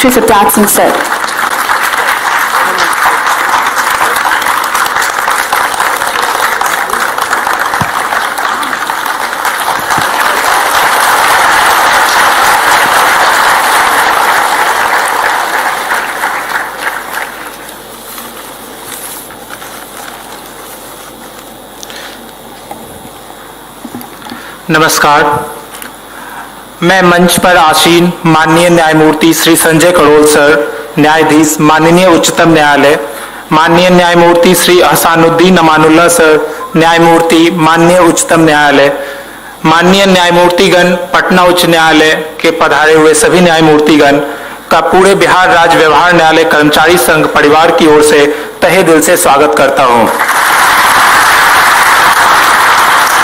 Shri Satyat Singh sir. नमस्कार। मैं मंच पर आसीन माननीय न्यायमूर्ति श्री संजय करोल सर, न्यायाधीश माननीय उच्चतम न्यायालय, माननीय न्यायमूर्ति श्री अहसानुद्दीन अमानुल्लाह सर, न्यायमूर्ति माननीय उच्चतम न्यायालय, माननीय न्यायमूर्तिगण पटना उच्च न्यायालय के पधारे हुए सभी न्यायमूर्तिगण का पूरे बिहार राज्य व्यवहार न्यायालय कर्मचारी संघ परिवार की ओर से तहे दिल से स्वागत करता हूं।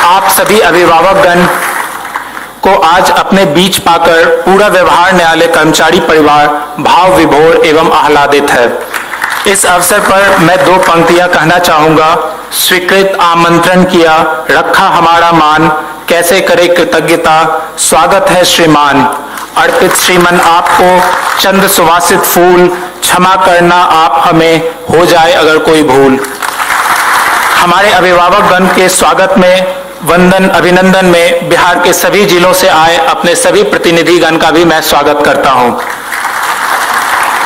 आप सभी अभिभावकगण को आज अपने बीच पाकर पूरा व्यवहार न्यायालय कर्मचारी परिवार भाव विभोर एवं आह्लादित है। इस अवसर पर मैं दो पंक्तियां कहना चाहूंगा। स्वीकृत आमंत्रण किया, रखा हमारा मान, कैसे करे कृतज्ञता, स्वागत है श्रीमान। अर्पित श्रीमन आपको चंद सुवासित फूल, क्षमा करना आप हमें, हो जाए अगर कोई भूल। हमारे अभिभावकगण के स्वागत में वंदन अभिनंदन में बिहार के सभी जिलों से आए अपने सभी प्रतिनिधिगण का भी मैं स्वागत करता हूं।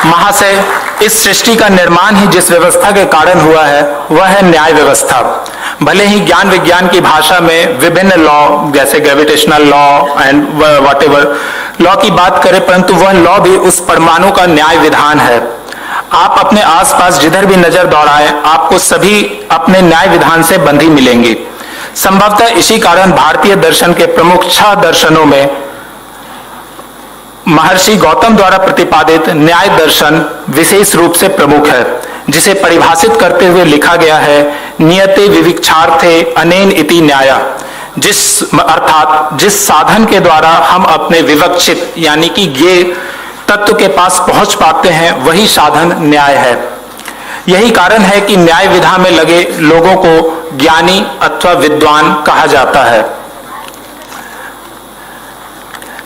महाशय, इस सृष्टि का निर्माण ही जिस व्यवस्था के कारण हुआ है वह है न्याय व्यवस्था। भले ही ज्ञान विज्ञान की भाषा में विभिन्न लॉ जैसे gravitational law and whatever law की बात करें, परंतु वह लॉ भी उस परमाणु का न्याय विधान है। आप अपने आसपास जिधर भी नजर दौड़ाएं, आपको सभी अपने न्याय विधान से बंधी मिलेंगी। संभवतः इसी कारण भारतीय दर्शन के प्रमुख 6 दर्शनों में महर्षि गौतम द्वारा प्रतिपादित न्याय दर्शन विशेष रूप से प्रमुख है, जिसे परिभाषित करते हुए लिखा गया है नियते विविक्षार्थे अनेन इति न्याय। अर्थात जिस साधन के द्वारा हम अपने विवक्षित यानी कि ज्ञेय तत्व के पास पहुंच पाते हैं वही साधन न्याय है। यही कारण है कि न्याय विधा में लगे लोगों को ज्ञानी अथवा विद्वान कहा जाता है।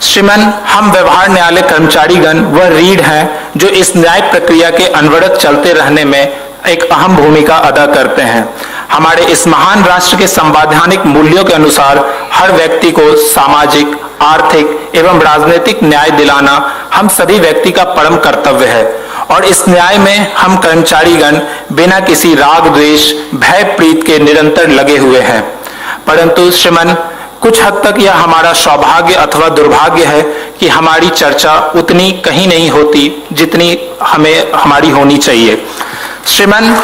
श्रीमन, हम व्यवहार न्यायालय कर्मचारीगण वह रीढ़ हैं जो इस न्याय प्रक्रिया के अनवरत चलते रहने में एक अहम भूमिका अदा करते हैं। हमारे इस महान राष्ट्र के संवैधानिक मूल्यों के अनुसार हर व्यक्ति को सामाजिक, आर्थिक एवं राजनीतिक न्याय दिलाना हम सभी व्यक्ति का परम कर्तव्य है और इस न्याय में हम कर्मचारीगण बिना किसी राग द्वेष भय प्रीत के निरंतर लगे हुए हैं। परंतु श्रीमन, कुछ हद तक यह हमारा सौभाग्य अथवा दुर्भाग्य है कि हमारी चर्चा उतनी कहीं नहीं होती जितनी हमें हमारी होनी चाहिए। श्रीमन,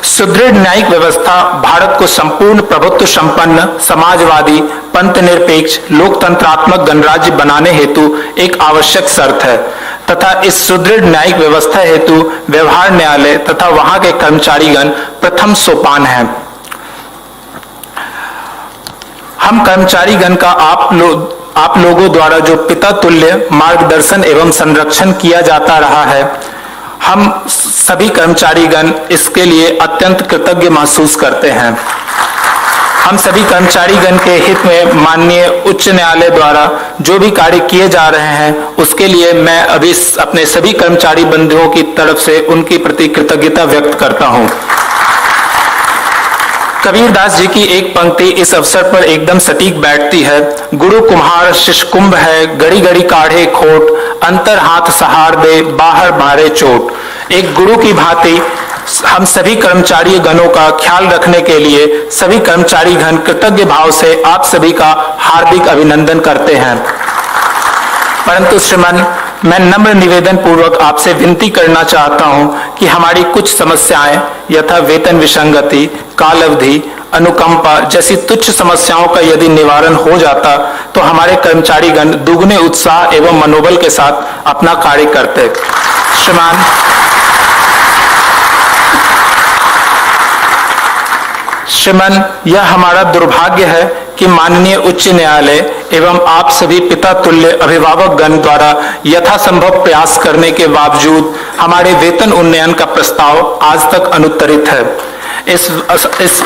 सुदृढ़ न्यायिक व्यवस्था भारत को संपूर्ण प्रभुत्व संपन्न समाजवादी पंथ निरपेक्ष लोकतंत्रात्मक गणराज्य बनाने हेतु एक आवश्यक शर्त है तथा इस सुदृढ़ न्यायिक व्यवस्था हेतु व्यवहार न्यायालय तथा वहां के कर्मचारीगण प्रथम सोपान है। हम कर्मचारीगण का आप लोगों द्वारा जो पिता तुल्य मार्गदर्शन एवं संरक्षण किया जाता रहा है, हम सभी कर्मचारीगण इसके लिए अत्यंत कृतज्ञ महसूस करते हैं। हम सभी कर्मचारीगण के हित में माननीय उच्च न्यायालय द्वारा जो भी कार्य किए जा रहे हैं उसके लिए मैं अभी अपने सभी कर्मचारी बंधुओं की तरफ से उनकी प्रति कृतज्ञता व्यक्त करता हूं। कबीरदास जी की एक पंक्ति इस अवसर पर एकदम सटीक बैठती है। गुरु कुम्हार शिष्य कुंभ है, गड़ी गड़ी काढ़े खोट, अंतर हाथ सहार दे, बाहर मारे चोट। एक गुरु की भांति हम सभी कर्मचारी गणों का ख्याल रखने के लिए सभी कर्मचारी गण कृतज्ञ भाव से आप सभी का हार्दिक अभिनंदन करते हैं। परंतु श्रीमन, मैं नम्र निवेदन पूर्वक आपसे विनती करना चाहता हूं कि हमारी कुछ समस्याएं यथा वेतन विसंगति, काल अवधि, अनुकंपा जैसी तुच्छ समस्याओं का यदि निवारण हो जाता तो हमारे कर्मचारीगण दुगने उत्साह एवं मनोबल के साथ अपना कार्य करते। श्रीमन, यह हमारा दुर्भाग्य है कि माननीय उच्च न्यायालय एवं आप सभी पिता तुल्य अभिभावक गण द्वारा यथासंभव प्रयास करने के बावजूद हमारे वेतन उन्नयन का प्रस्ताव आज तक अनुत्तरित है। इस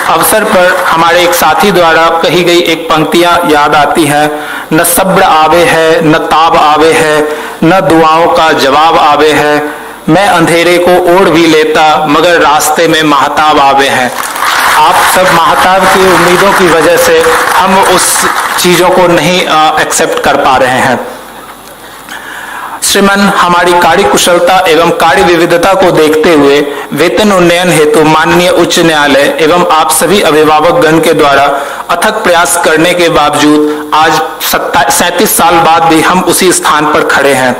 अवसर पर हमारे एक साथी द्वारा कही गई एक पंक्तियां याद आती हैं। न सब्र आवे है, न ताब आवे है, न दुआओं का जवाब आवे है। मैं अंधेरे को ओढ़ भी लेता मगर रास्ते में महताब आवे हैं। आप सब महताब की उम्मीदों की वजह से हम उस चीजों को नहीं एक्सेप्ट कर पा रहे हैं। श्रीमान, हमारी कार्य कुशलता एवं कार्य विविधता को देखते हुए वेतन उन्नयन हेतु माननीय उच्च न्यायालय एवं आप सभी अभिभावक गण के द्वारा अथक प्रयास करने के बावजूद आज 37 साल बाद भी हम उसी स्थान पर खड़े हैं।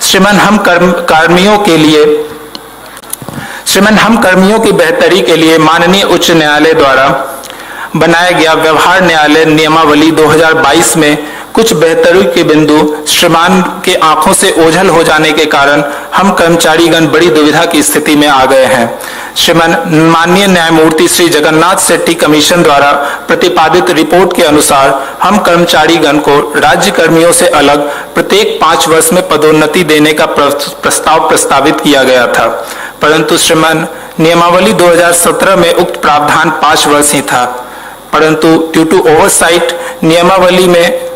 श्रीमान, हम कर्मियों की बेहतरी के लिए माननीय उच्च न्यायालय द्वारा बनाया गया व्यवहार न्यायालय नियमावली 2022 में कुछ बेहतरी के बिंदु श्रीमान के आंखों से ओझल हो जाने के कारण हम कर्मचारीगण बड़ी दुविधा की स्थिति में आ गए हैं। श्रीमान, माननीय न्यायमूर्ति श्री जगन्नाथ सेट्टी कमीशन द्वारा प्रतिपादित रिपोर्ट के अनुसार हम कर्मचारीगण को राज्य कर्मियों से अलग प्रत्येक 5 वर्ष में पदोन्नति देने का प्रस्ताव प्रस्तावित किया गया था, परंतु श्रीमान नियमावली 2017 में उक्त प्रावधान 5 वर्ष ही था, परंतु ड्यू टू ओवरसाइट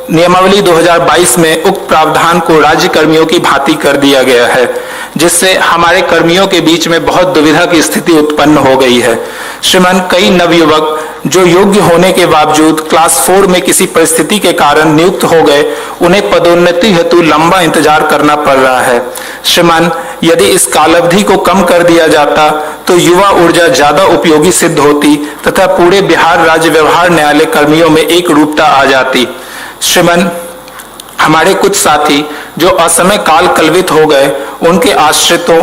नियमावली 2022 में उक्त प्रावधान को राज्य कर्मियों की भांति कर दिया गया है, जिससे हमारे कर्मियों के बीच में बहुत दुविधा की स्थिति उत्पन्न हो गई है। श्रीमान, कई नवयुवक जो योग्य होने के बावजूद क्लास 4 में किसी परिस्थिति के कारण नियुक्त हो गए, उन्हें पदोन्नति हेतु लंबा इंतजार करना पड़ रहा है। श्रीमान, यदि इस कालावधि को कम कर दिया जाता तो युवा ऊर्जा ज्यादा उपयोगी सिद्ध होती तथा पूरे बिहार राज्य व्यवहार न्यायालय कर्मियों में एक रूपता आ जाती। श्रीमान, हमारे कुछ साथी जो असमय काल कलवित हो गए, उनके आश्रितों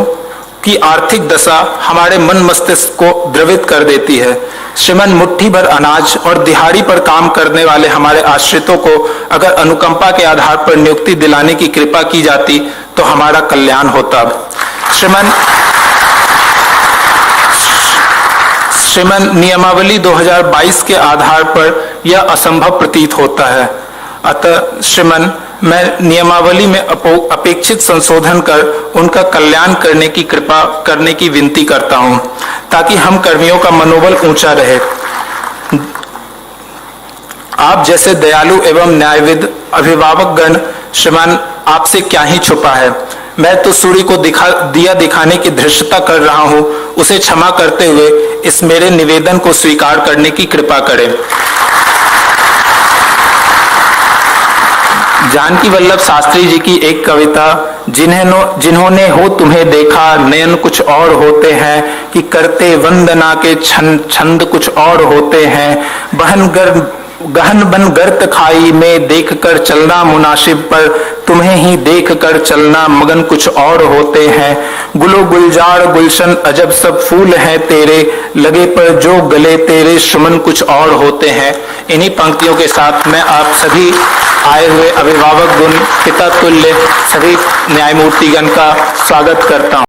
की आर्थिक दशा हमारे मन मस्तिष्क को द्रवित कर देती है। श्रीमान, मुट्ठी भर अनाज और दिहाड़ी पर काम करने वाले हमारे आश्रितों को अगर अनुकंपा के आधार पर नियुक्ति दिलाने की कृपा की जाती तो हमारा कल्याण होता। श्रीमान, नियमावली 2022 के आधार पर यह असंभव प्रतीत होता है। अतः श्रीमान, मैं नियमावली में अपेक्षित संशोधन कर उनका कल्याण करने की कृपा करने की विनती करता हूं, ताकि हम कर्मियों का मनोबल ऊंचा रहे। आप जैसे दयालु एवं न्यायविद अभिभावक गण, श्रीमान, आपसे क्या ही छुपा है। मैं तो सूर्य को दिया दिखाने की धृष्टता कर रहा हूं, उसे क्षमा करते हुए इस मेरे निवेदन को स्वीकार करने की कृपा करें। जानकी वल्लभ शास्त्री जी की एक कविता, जिन्होंने हो तुम्हें देखा नयन कुछ और होते हैं, कि करते वंदना के छंद कुछ और होते हैं, गहन बन गर्त खाई में देख कर चलना मुनासिब पर, तुम्हें ही देख कर चलना मगन कुछ और होते हैं, गुलो गुलजार गुलशन अजब सब फूल हैं तेरे, लगे पर जो गले तेरे सुमन कुछ और होते हैं। इन्हीं पंक्तियों के साथ मैं आप सभी आए हुए अभिभावक गुण, पिता तुल्य सभी न्यायमूर्तिगण का स्वागत करता हूं।